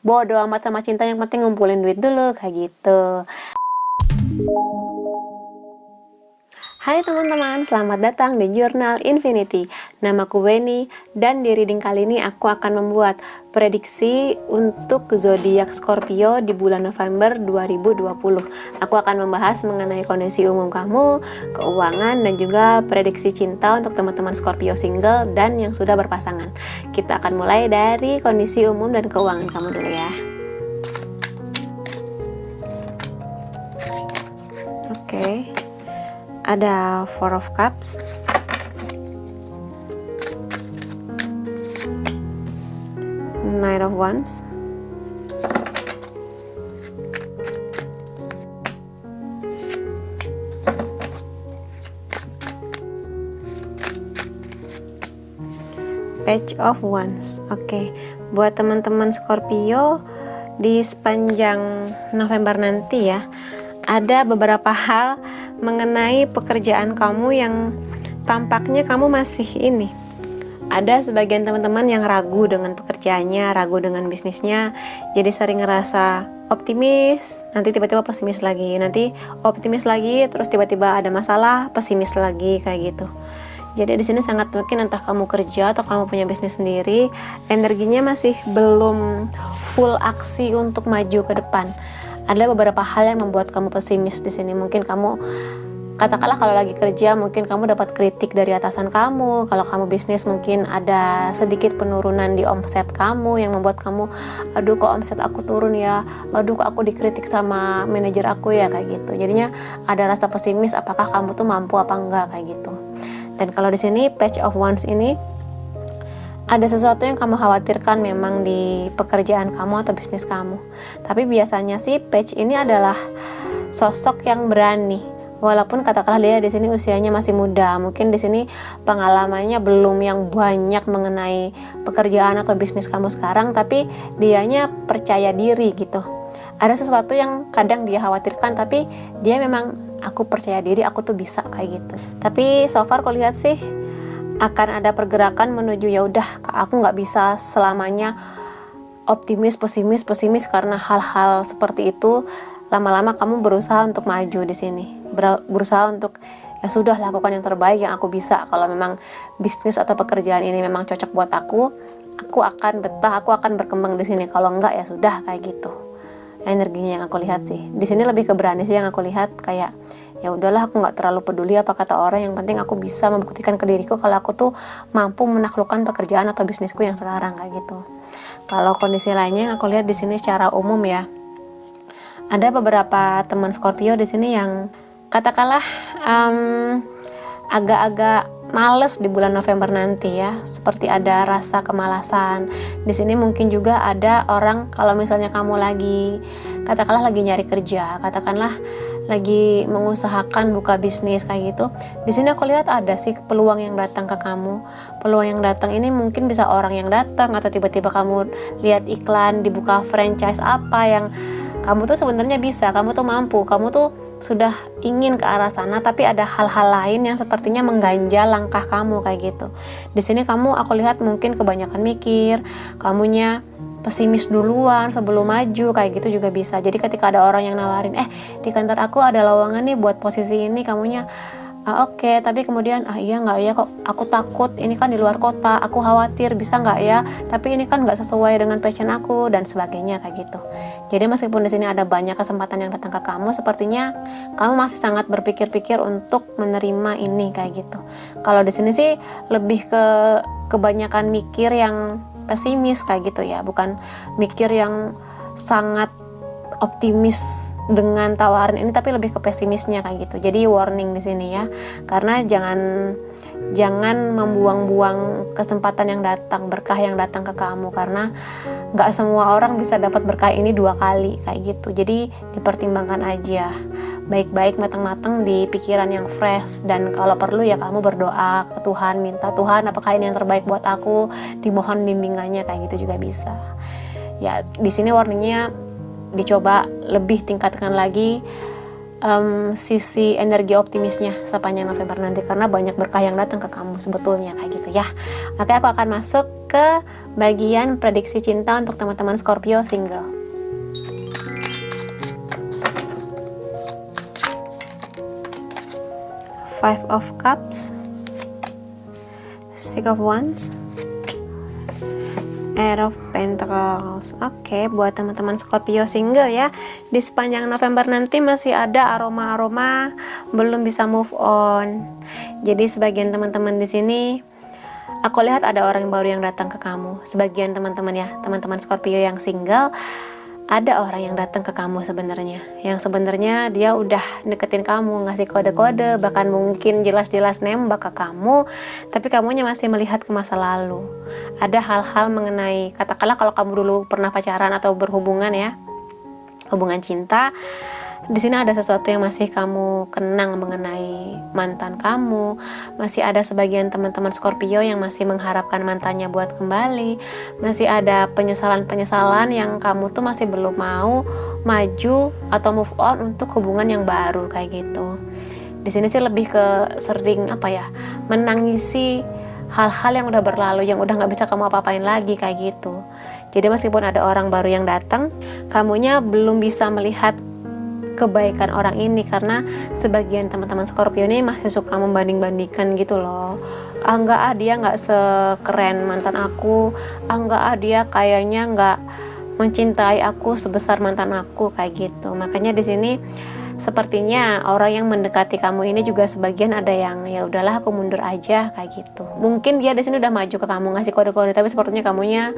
bodo amat sama cinta, yang penting ngumpulin duit dulu kayak gitu. Hai teman-teman, selamat datang di Jurnal Infinity. Namaku Weni, dan di reading kali ini aku akan membuat prediksi untuk zodiak Scorpio di bulan November 2020. Aku akan membahas mengenai kondisi umum kamu, keuangan, dan juga prediksi cinta untuk teman-teman Scorpio single dan yang sudah berpasangan. Kita akan mulai dari kondisi umum dan keuangan kamu dulu ya. Oke. Ada Four of Cups, Knight of Wands, Page of Wands. Oke, buat teman-teman Scorpio di sepanjang November nanti ya, ada beberapa hal mengenai pekerjaan kamu yang tampaknya kamu masih ini. Ada sebagian teman-teman yang ragu dengan pekerjaannya, ragu dengan bisnisnya, jadi sering ngerasa optimis, nanti tiba-tiba pesimis lagi, nanti optimis lagi, terus tiba-tiba ada masalah, pesimis lagi kayak gitu. Jadi di sini sangat mungkin entah kamu kerja atau kamu punya bisnis sendiri, energinya masih belum full aksi untuk maju ke depan. Ada beberapa hal yang membuat kamu pesimis di sini. Mungkin kamu, katakanlah kalau lagi kerja, mungkin kamu dapat kritik dari atasan kamu. Kalau kamu bisnis, mungkin ada sedikit penurunan di omset kamu yang membuat kamu, aduh kok omset aku turun ya, aduh kok aku dikritik sama manajer aku ya, kayak gitu. Jadinya ada rasa pesimis, apakah kamu tuh mampu apa enggak kayak gitu. Dan kalau di sini Page of Wands ini, ada sesuatu yang kamu khawatirkan memang di pekerjaan kamu atau bisnis kamu. Tapi biasanya sih Page ini adalah sosok yang berani. Walaupun katakanlah dia di sini usianya masih muda, mungkin di sini pengalamannya belum yang banyak mengenai pekerjaan atau bisnis kamu sekarang, tapi dianya percaya diri gitu. Ada sesuatu yang kadang dia khawatirkan, tapi dia memang, aku percaya diri, aku tuh bisa kayak gitu. Tapi so far aku lihat sih akan ada pergerakan menuju ya udah, aku nggak bisa selamanya optimis, pesimis karena hal-hal seperti itu. Lama-lama kamu berusaha untuk maju di sini, berusaha untuk ya sudah, lakukan yang terbaik yang aku bisa. Kalau memang bisnis atau pekerjaan ini memang cocok buat aku akan betah, aku akan berkembang di sini. Kalau enggak ya sudah, kayak gitu. Energinya yang aku lihat sih di sini lebih ke berani sih yang aku lihat, kayak ya udahlah, aku nggak terlalu peduli apa kata orang, yang penting aku bisa membuktikan ke diriku kalau aku tuh mampu menaklukkan pekerjaan atau bisnisku yang sekarang kayak gitu. Kalau kondisi lainnya yang aku lihat di sini secara umum ya, ada beberapa teman Scorpio di sini yang katakanlah agak-agak males di bulan November nanti ya, seperti ada rasa kemalasan. Di sini mungkin juga ada orang, kalau misalnya kamu lagi katakanlah lagi nyari kerja, katakanlah lagi mengusahakan buka bisnis kayak gitu. Di sini aku lihat ada sih peluang yang datang ke kamu. Peluang yang datang ini mungkin bisa orang yang datang, atau tiba-tiba kamu lihat iklan dibuka franchise apa yang kamu tuh sebenarnya bisa, kamu tuh mampu, kamu tuh sudah ingin ke arah sana, tapi ada hal-hal lain yang sepertinya mengganjal langkah kamu kayak gitu. Di sini kamu, aku lihat mungkin kebanyakan mikir, kamunya pesimis duluan sebelum maju kayak gitu juga bisa. Jadi ketika ada orang yang nawarin, di kantor aku ada lowongan nih buat posisi ini, kamunya oke, tapi kemudian iya nggak ya, kok aku takut, ini kan di luar kota, aku khawatir bisa nggak ya, tapi ini kan nggak sesuai dengan passion aku dan sebagainya kayak gitu. Jadi meskipun di sini ada banyak kesempatan yang datang ke kamu, sepertinya kamu masih sangat berpikir-pikir untuk menerima ini kayak gitu. Kalau di sini sih lebih ke kebanyakan mikir yang pesimis kayak gitu ya, bukan mikir yang sangat optimis dengan tawaran ini, tapi lebih ke pesimisnya kayak gitu. Jadi warning di sini ya, karena jangan membuang-buang kesempatan yang datang, berkah yang datang ke kamu, karena nggak semua orang bisa dapat berkah ini 2 kali kayak gitu. Jadi dipertimbangkan aja baik-baik, matang-matang, di pikiran yang fresh, dan kalau perlu ya kamu berdoa ke Tuhan, minta Tuhan apakah ini yang terbaik buat aku, dimohon bimbingannya kayak gitu juga bisa. Ya di sini warningnya dicoba lebih tingkatkan lagi sisi energi optimisnya sepanjang November nanti, karena banyak berkah yang datang ke kamu sebetulnya kayak gitu ya. Oke, aku akan masuk ke bagian prediksi cinta untuk teman-teman Scorpio single. Five of Cups, Six of Wands, Eight of Pentacles. Oke, buat teman-teman Scorpio single ya, di sepanjang November nanti masih ada aroma-aroma belum bisa move on. Jadi sebagian teman-teman di sini, aku lihat ada orang baru yang datang ke kamu. Sebagian teman-teman ya, teman-teman Scorpio yang single, ada orang yang datang ke kamu sebenarnya, yang sebenarnya dia udah deketin kamu, ngasih kode-kode, bahkan mungkin jelas-jelas nembak ke kamu, tapi kamunya masih melihat ke masa lalu. Ada hal-hal mengenai, katakanlah kalau kamu dulu pernah pacaran atau berhubungan ya, hubungan cinta, di sini ada sesuatu yang masih kamu kenang mengenai mantan kamu. Masih ada sebagian teman-teman Scorpio yang masih mengharapkan mantannya buat kembali. Masih ada penyesalan-penyesalan yang kamu tuh masih belum mau maju atau move on untuk hubungan yang baru kayak gitu. Di sini sih lebih ke sering menangisi hal-hal yang udah berlalu, yang udah nggak bisa kamu apa-apain lagi kayak gitu. Jadi meskipun ada orang baru yang datang, kamunya belum bisa melihat kebaikan orang ini, karena sebagian teman-teman Scorpio ini masih suka membanding-bandingkan gitu loh. Dia nggak sekeren mantan aku, dia kayaknya nggak mencintai aku sebesar mantan aku kayak gitu. Makanya di sini sepertinya orang yang mendekati kamu ini juga sebagian ada yang ya udahlah aku mundur aja kayak gitu. Mungkin dia di sini udah maju ke kamu ngasih kode-kode, tapi sepertinya kamunya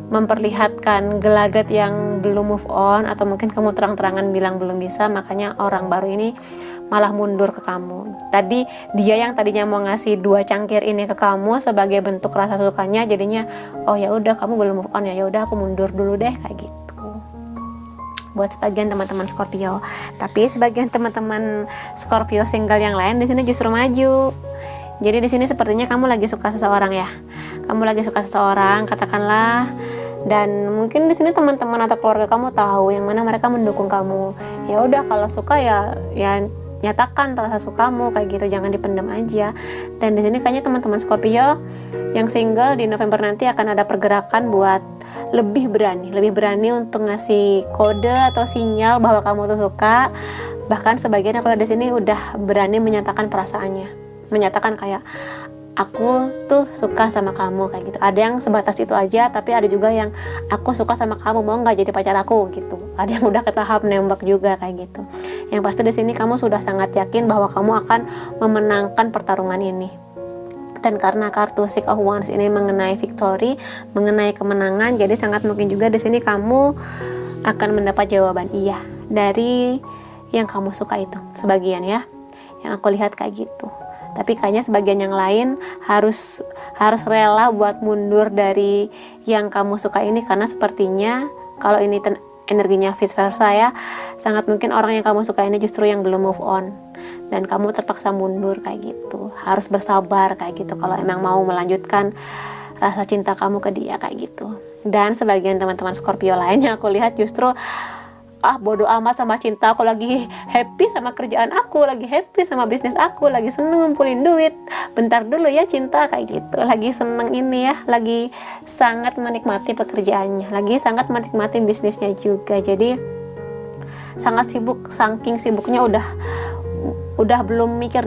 memperlihatkan gelagat yang belum move on, atau mungkin kamu terang-terangan bilang belum bisa, makanya orang baru ini malah mundur ke kamu. Tadi dia yang tadinya mau ngasih 2 cangkir ini ke kamu sebagai bentuk rasa sukanya, jadinya oh ya udah kamu belum move on ya udah aku mundur dulu deh kayak gitu. Buat sebagian teman-teman Scorpio, tapi sebagian teman-teman Scorpio single yang lain di sini justru maju. Jadi di sini sepertinya kamu lagi suka seseorang ya. Kamu lagi suka seseorang, katakanlah, dan mungkin di sini teman-teman atau keluarga kamu tahu yang mana mereka mendukung kamu. Ya udah kalau suka ya nyatakan rasa sukamu kayak gitu, jangan dipendam aja. Dan di sini kayaknya teman-teman Scorpio yang single di November nanti akan ada pergerakan buat lebih berani untuk ngasih kode atau sinyal bahwa kamu tuh suka. Bahkan sebagian kalau di sini udah berani menyatakan perasaannya. Menyatakan kayak aku tuh suka sama kamu kayak gitu. Ada yang sebatas itu aja, tapi ada juga yang aku suka sama kamu, mau nggak jadi pacar aku gitu. Ada yang udah ke tahap nembak juga kayak gitu. Yang pasti di sini kamu sudah sangat yakin bahwa kamu akan memenangkan pertarungan ini. Dan karena kartu Six of Wands ini mengenai victory, mengenai kemenangan, jadi sangat mungkin juga di sini kamu akan mendapat jawaban iya dari yang kamu suka itu. Sebagian ya, yang aku lihat kayak gitu. Tapi kayaknya sebagian yang lain harus rela buat mundur dari yang kamu suka ini, karena sepertinya kalau ini energinya vice versa ya, sangat mungkin orang yang kamu suka ini justru yang belum move on dan kamu terpaksa mundur kayak gitu. Harus bersabar kayak gitu kalau emang mau melanjutkan rasa cinta kamu ke dia kayak gitu. Dan sebagian teman-teman Scorpio lainnya aku lihat justru bodo amat sama cinta, aku lagi happy sama kerjaan aku, lagi happy sama bisnis aku, lagi seneng ngumpulin duit, bentar dulu ya cinta kayak gitu. Lagi seneng ini ya, lagi sangat menikmati pekerjaannya, lagi sangat menikmati bisnisnya juga. Jadi sangat sibuk, saking sibuknya udah belum mikir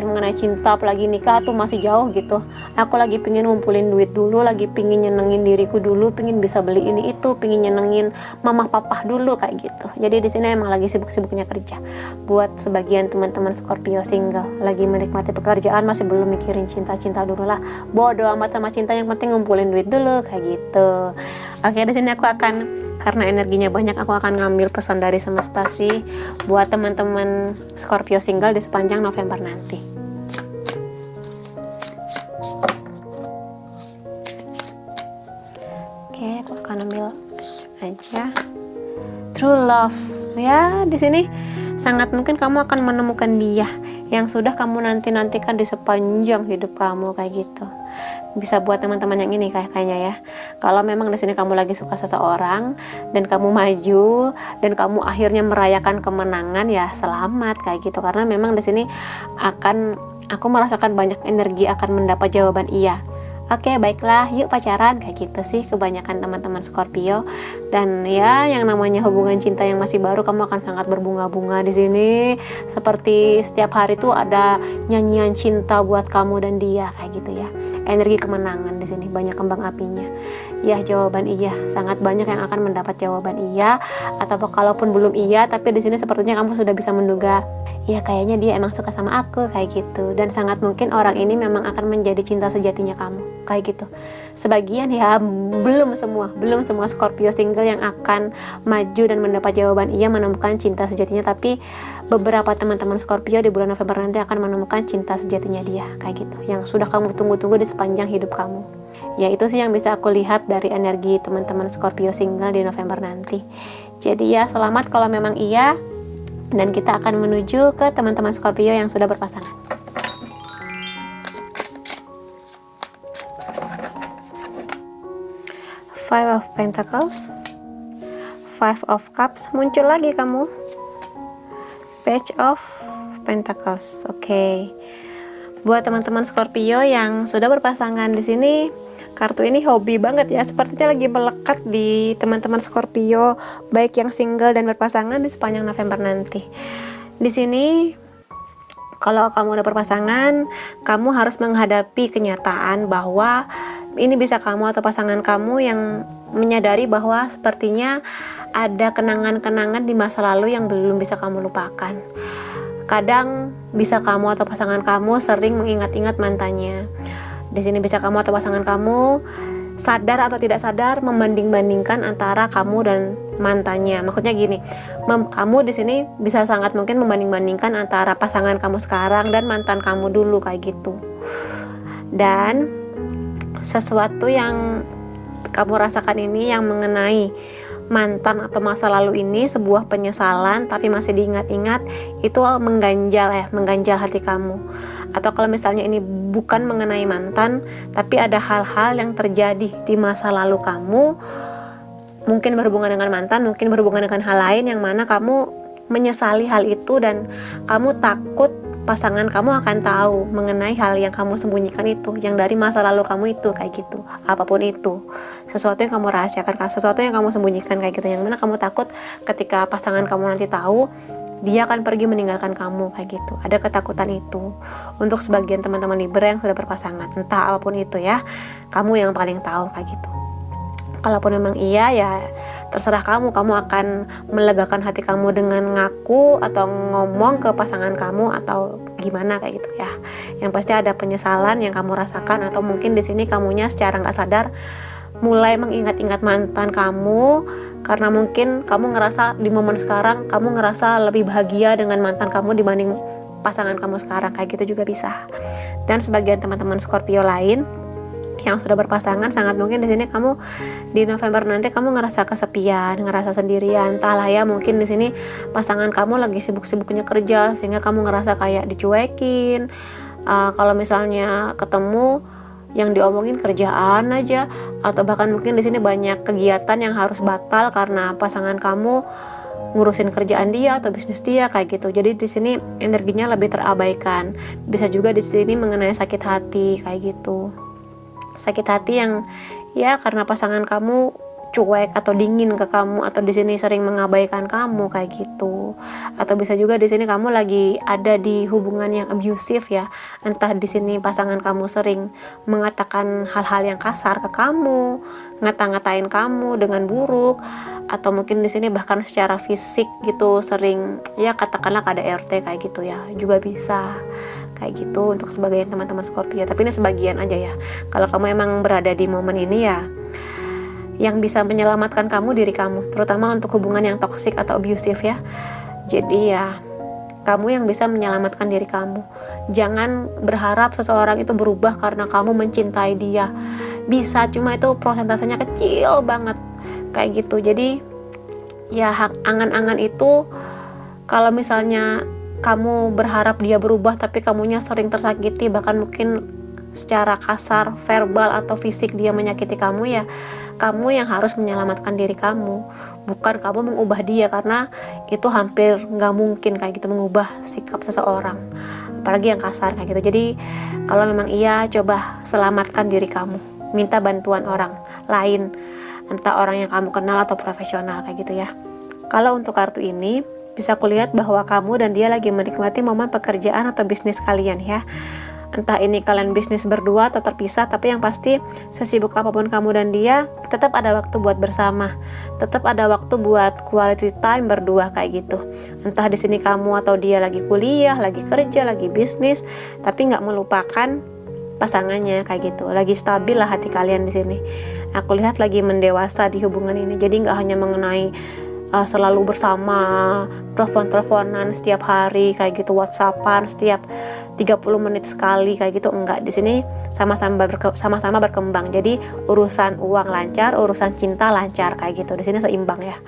mengenai cinta, apalagi nikah tuh masih jauh gitu. Aku lagi pingin ngumpulin duit dulu, lagi pingin nyenengin diriku dulu, pingin bisa beli ini itu, pingin nyenengin mama papa dulu kayak gitu. Jadi di sini emang lagi sibuk-sibuknya kerja. Buat sebagian teman-teman Scorpio single lagi menikmati pekerjaan, masih belum mikirin cinta dulu lah. Bodo amat sama cinta, yang penting ngumpulin duit dulu kayak gitu. Oke, di sini aku akan, karena energinya banyak, aku akan ngambil pesan dari semesta sih buat teman-teman Scorpio single di sepanjang November nanti. Oke, aku akan ambil aja true love. Ya, di sini sangat mungkin kamu akan menemukan dia yang sudah kamu nantikan di sepanjang hidup kamu kayak gitu. Bisa buat teman-teman yang ini kayaknya ya. Kalau memang di sini kamu lagi suka seseorang dan kamu maju dan kamu akhirnya merayakan kemenangan, ya selamat kayak gitu. Karena memang di sini aku merasakan banyak energi akan mendapat jawaban iya. Oke, baiklah, yuk pacaran, kayak gitu sih kebanyakan teman-teman Scorpio. Dan ya, yang namanya hubungan cinta yang masih baru, kamu akan sangat berbunga-bunga di sini. Seperti setiap hari tuh ada nyanyian cinta buat kamu dan dia, kayak gitu ya. Energi kemenangan di sini, banyak kembang apinya. Ya, jawaban iya, sangat banyak yang akan mendapat jawaban iya. Atau kalaupun belum iya, tapi di sini sepertinya kamu sudah bisa menduga, ya kayaknya dia emang suka sama aku, kayak gitu. Dan sangat mungkin orang ini memang akan menjadi cinta sejatinya kamu, kayak gitu. Sebagian ya, belum semua Scorpio single yang akan maju dan mendapat jawaban iya menemukan cinta sejatinya, tapi beberapa teman-teman Scorpio di bulan November nanti akan menemukan cinta sejatinya dia, kayak gitu, yang sudah kamu tunggu-tunggu di sepanjang hidup kamu. Ya, itu sih yang bisa aku lihat dari energi teman-teman Scorpio single di November nanti. Jadi ya, selamat kalau memang iya. Dan kita akan menuju ke teman-teman Scorpio yang sudah berpasangan. Five of Pentacles, Five of Cups, muncul lagi kamu. Page of Pentacles. Oke. Buat teman-teman Scorpio yang sudah berpasangan di sini, kartu ini hobi banget ya, sepertinya lagi melekat di teman-teman Scorpio baik yang single dan berpasangan di sepanjang November nanti. Di sini kalau kamu udah berpasangan, kamu harus menghadapi kenyataan bahwa ini bisa kamu atau pasangan kamu yang menyadari bahwa sepertinya ada kenangan-kenangan di masa lalu yang belum bisa kamu lupakan. Kadang bisa kamu atau pasangan kamu sering mengingat-ingat mantannya. Di sini bisa kamu atau pasangan kamu sadar atau tidak sadar membanding-bandingkan antara kamu dan mantannya. Maksudnya gini, kamu di sini bisa sangat mungkin membanding-bandingkan antara pasangan kamu sekarang dan mantan kamu dulu, kayak gitu. Dan sesuatu yang kamu rasakan ini yang mengenai mantan atau masa lalu ini sebuah penyesalan tapi masih diingat-ingat, itu mengganjal hati kamu. Atau kalau misalnya ini bukan mengenai mantan, tapi ada hal-hal yang terjadi di masa lalu kamu, mungkin berhubungan dengan mantan, mungkin berhubungan dengan hal lain yang mana kamu menyesali hal itu dan kamu takut pasangan kamu akan tahu mengenai hal yang kamu sembunyikan itu, yang dari masa lalu kamu itu, kayak gitu. Apapun itu, sesuatu yang kamu rahasiakan, sesuatu yang kamu sembunyikan, kayak gitu, yang mana kamu takut ketika pasangan kamu nanti tahu, dia akan pergi meninggalkan kamu, kayak gitu. Ada ketakutan itu untuk sebagian teman-teman Libra yang sudah berpasangan, entah apapun itu ya, kamu yang paling tahu, kayak gitu. Kalaupun memang iya, ya terserah kamu akan melegakan hati kamu dengan ngaku atau ngomong ke pasangan kamu atau gimana, kayak gitu ya. Yang pasti ada penyesalan yang kamu rasakan, atau mungkin di sini kamunya secara nggak sadar mulai mengingat-ingat mantan kamu, karena mungkin kamu ngerasa di momen sekarang kamu ngerasa lebih bahagia dengan mantan kamu dibanding pasangan kamu sekarang, kayak gitu juga bisa. Dan sebagian teman-teman Scorpio lain yang sudah berpasangan, sangat mungkin di sini kamu di November nanti kamu ngerasa kesepian, ngerasa sendirian, entahlah ya, mungkin di sini pasangan kamu lagi sibuk-sibuknya kerja sehingga kamu ngerasa kayak dicuekin. Kalau misalnya ketemu yang diomongin kerjaan aja, atau bahkan mungkin di sini banyak kegiatan yang harus batal karena pasangan kamu ngurusin kerjaan dia atau bisnis dia, kayak gitu. Jadi di sini energinya lebih terabaikan. Bisa juga di sini mengenai sakit hati, kayak gitu. Sakit hati yang ya karena pasangan kamu cuek atau dingin ke kamu, atau di sini sering mengabaikan kamu, kayak gitu. Atau bisa juga di sini kamu lagi ada di hubungan yang abusive ya. Entah di sini pasangan kamu sering mengatakan hal-hal yang kasar ke kamu, ngata-ngatain kamu dengan buruk, atau mungkin di sini bahkan secara fisik gitu sering ya katakanlah KDRT, kayak gitu ya. Juga bisa kayak gitu untuk sebagian teman-teman Scorpio, tapi ini sebagian aja ya. Kalau kamu emang berada di momen ini ya, yang bisa menyelamatkan kamu diri kamu, terutama untuk hubungan yang toksik atau abusive ya. Jadi ya kamu yang bisa menyelamatkan diri kamu. Jangan berharap seseorang itu berubah karena kamu mencintai dia. Bisa, cuma itu prosentasenya kecil banget, kayak gitu. Jadi ya angan-angan itu, kalau misalnya kamu berharap dia berubah tapi kamunya sering tersakiti, bahkan mungkin secara kasar, verbal atau fisik dia menyakiti kamu, ya kamu yang harus menyelamatkan diri kamu, bukan kamu mengubah dia, karena itu hampir nggak mungkin kayak gitu mengubah sikap seseorang. apalagi yang kasar kayak gitu. Jadi kalau memang iya, coba selamatkan diri kamu, minta bantuan orang lain, entah orang yang kamu kenal atau profesional kayak gitu ya. Kalau untuk kartu ini bisa kulihat bahwa kamu dan dia lagi menikmati momen pekerjaan atau bisnis kalian ya. Entah ini kalian bisnis berdua atau terpisah, tapi yang pasti sesibuk apapun kamu dan dia, tetap ada waktu buat bersama, tetap ada waktu buat quality time berdua kayak gitu. Entah di sini kamu atau dia lagi kuliah, lagi kerja, lagi bisnis, tapi nggak melupakan pasangannya kayak gitu. Lagi stabil lah hati kalian di sini. Aku lihat lagi mendewasa di hubungan ini. Jadi nggak hanya mengenai selalu bersama, telepon-teleponan setiap hari kayak gitu, WhatsAppan setiap 30 menit sekali kayak gitu, enggak. Di sini sama-sama berkembang. Jadi urusan uang lancar, urusan cinta lancar kayak gitu. Di sini seimbang ya.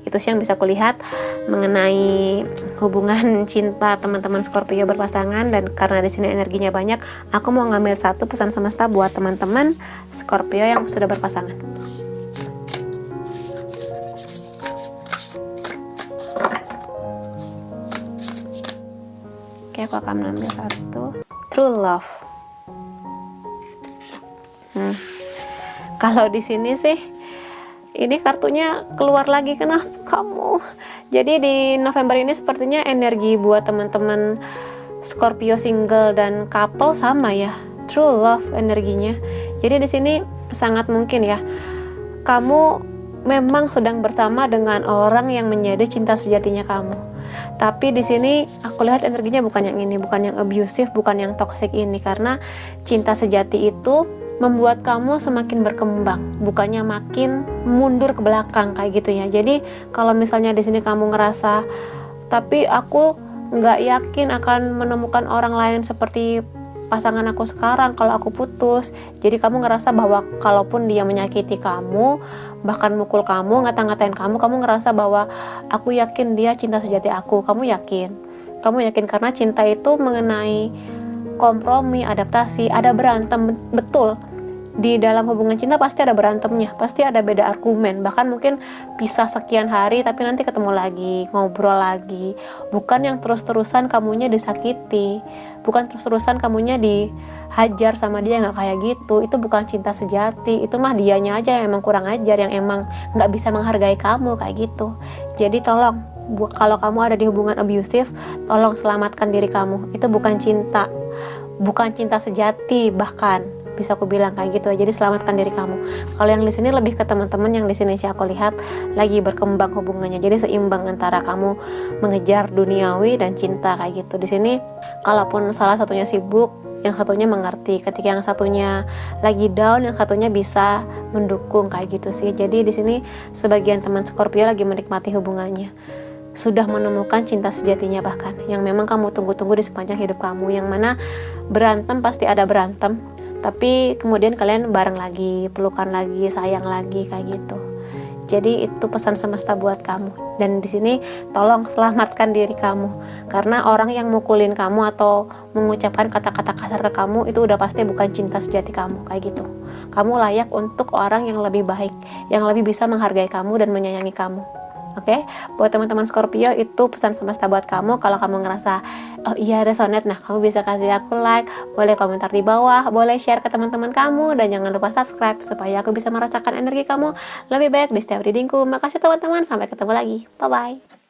Itu sih yang bisa kulihat mengenai hubungan cinta teman-teman Scorpio berpasangan. Dan karena di sini energinya banyak, aku mau ngambil satu pesan semesta buat teman-teman Scorpio yang sudah berpasangan. Oke, aku akan mengambil kartu True Love. Kalau di sini sih, ini kartunya keluar lagi, kenapa kamu? Jadi di November ini sepertinya energi buat teman-teman Scorpio single dan couple sama ya, True Love energinya. Jadi di sini sangat mungkin ya, kamu memang sedang bersama dengan orang yang menjadi cinta sejatinya kamu. Tapi di sini aku lihat energinya bukan yang ini, bukan yang abusive, bukan yang toxic ini, karena cinta sejati itu membuat kamu semakin berkembang, bukannya makin mundur ke belakang kayak gitu ya. Jadi kalau misalnya di sini kamu ngerasa, tapi aku nggak yakin akan menemukan orang lain seperti pasangan aku sekarang kalau aku putus. Jadi kamu ngerasa bahwa kalaupun dia menyakiti kamu, bahkan mukul kamu, ngata-ngatain kamu ngerasa bahwa aku yakin dia cinta sejati aku. Kamu yakin karena cinta itu mengenai kompromi, adaptasi, ada berantem, betul. Di dalam hubungan cinta pasti ada berantemnya, pasti ada beda argumen, bahkan mungkin pisah sekian hari tapi nanti ketemu lagi, ngobrol lagi. Bukan yang terus-terusan kamunya disakiti, bukan terus-terusan kamunya dihajar sama dia, nggak kayak gitu. Itu bukan cinta sejati, itu mah dianya aja yang emang kurang ajar, yang emang nggak bisa menghargai kamu kayak gitu. Jadi tolong, kalau kamu ada di hubungan abusive, tolong selamatkan diri kamu. Itu bukan cinta, bukan cinta sejati, bahkan bisa aku bilang kayak gitu. Jadi selamatkan diri kamu. Kalau yang di sini lebih ke teman-teman yang di sini sih aku lihat lagi berkembang hubungannya. Jadi seimbang antara kamu mengejar duniawi dan cinta kayak gitu. Di sini kalaupun salah satunya sibuk, yang satunya mengerti. Ketika yang satunya lagi down, yang satunya bisa mendukung kayak gitu sih. Jadi di sini sebagian teman Scorpio lagi menikmati hubungannya, sudah menemukan cinta sejatinya, bahkan yang memang kamu tunggu-tunggu di sepanjang hidup kamu. Yang mana berantem pasti ada berantem, tapi kemudian kalian bareng lagi, pelukan lagi, sayang lagi kayak gitu. Jadi itu pesan semesta buat kamu. Dan di sini tolong selamatkan diri kamu, karena orang yang mukulin kamu atau mengucapkan kata-kata kasar ke kamu itu udah pasti bukan cinta sejati kamu kayak gitu. Kamu layak untuk orang yang lebih baik, yang lebih bisa menghargai kamu dan menyayangi kamu. Oke, buat teman-teman Scorpio itu pesan semesta buat kamu. Kalau kamu ngerasa oh iya resonate, nah kamu bisa kasih aku like, boleh komentar di bawah, boleh share ke teman-teman kamu, dan jangan lupa subscribe supaya aku bisa merasakan energi kamu lebih baik di setiap readingku. Makasih teman-teman, sampai ketemu lagi, bye bye.